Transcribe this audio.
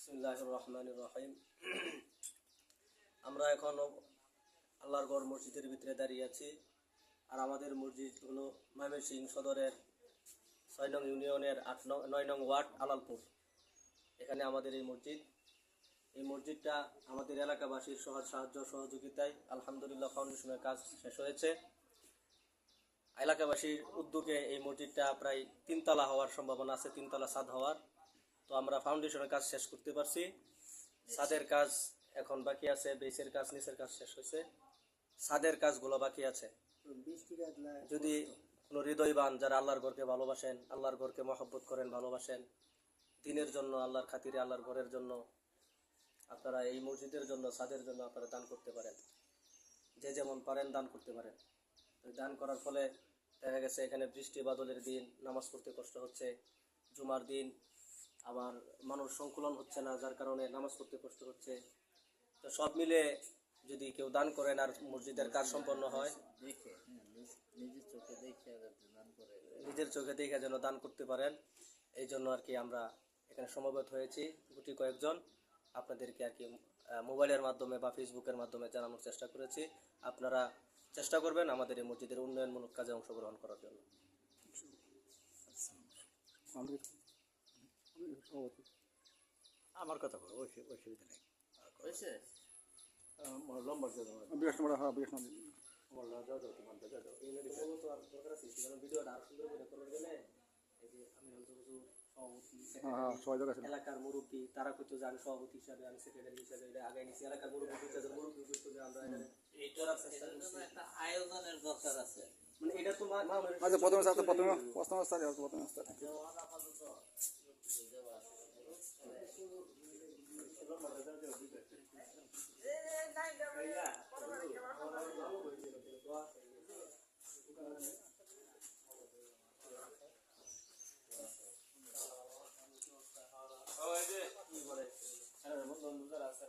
বিসমিল্লাহির রহমানির রহিম। আমরা এখন আল্লাহর গড় মসজিদের ভিতরে দাঁড়িয়ে আছি। আর আমাদের মসজিদ হলো ময়মনসিংহ সদরের ৬ নং ইউনিয়নের ৯ নং ওয়ার্ড আলালপুর। এখানে আমাদের এই মসজিদটা আমাদের এলাকাবাসীর সহজ সাহায্য সহযোগিতায় আলহামদুলিল্লাহ ফাউন্ডেশনের কাজ শেষ হয়েছে। এলাকাবাসীর উদ্যোগে এই মসজিদটা প্রায় ৩ তলা হওয়ার সম্ভাবনা আছে, ৩ তলা ছাদ হওয়ার। তো আমরা ফাউন্ডেশনের কাজ শেষ করতে পারছি। ছাদের কাজ এখন বাকি আছে, বেসের কাজ, নিচের কাজ শেষ হয়েছে, ছাদের কাজগুলো বাকি আছে। যদি কোনো হৃদয়বান যারা আল্লাহর ঘরকে ভালোবাসেন, আল্লাহর ঘরকে মহব্বত করেন, ভালোবাসেন, দিনের জন্য, আল্লাহর খাতিরে, আল্লাহর ঘরের জন্য, আপনারা এই মসজিদের জন্য, ছাদের জন্য আপনারা দান করতে পারেন। যে যেমন পারেন দান করতে পারেন। দান করার ফলে দেখা গেছে এখানে বৃষ্টি বাদলের দিন নামাজ পড়তে কষ্ট হচ্ছে, জুমার দিন আবার মানুষ সংকুলন হচ্ছে না, যার কারণে নামাজ পড়তে কষ্ট হচ্ছে। তো সব মিলে যদি কেউ দান করেন আর মসজিদের কাজ সম্পন্ন হয়, নিজের চোখে দেখে যেন দান করতে পারেন। এই জন্য আর কি আমরা এখানে সমবেত হয়েছি গুটি কয়েকজন। আপনাদেরকে আর কি মোবাইলের মাধ্যমে বা ফেসবুকের মাধ্যমে জানানোর চেষ্টা করেছি। আপনারা চেষ্টা করবেন আমাদের এই মসজিদের উন্নয়নমূলক কাজে অংশগ্রহণ করার জন্য। আমার কথা বলো, অসুবিধা নেই। লম্বা এলাকার মুরব্বী তারা কইতো যে আমি সভাপতি হিসাবে, আমি সেক্রেটারি হিসাবে আগে নিচ্ছি। এলাকার মুরব্বী মুরব্বী কইতো যে আমরা একটা আয়োজনের দরকার আছে। মানে এটা তো বন্ধু যারা আছে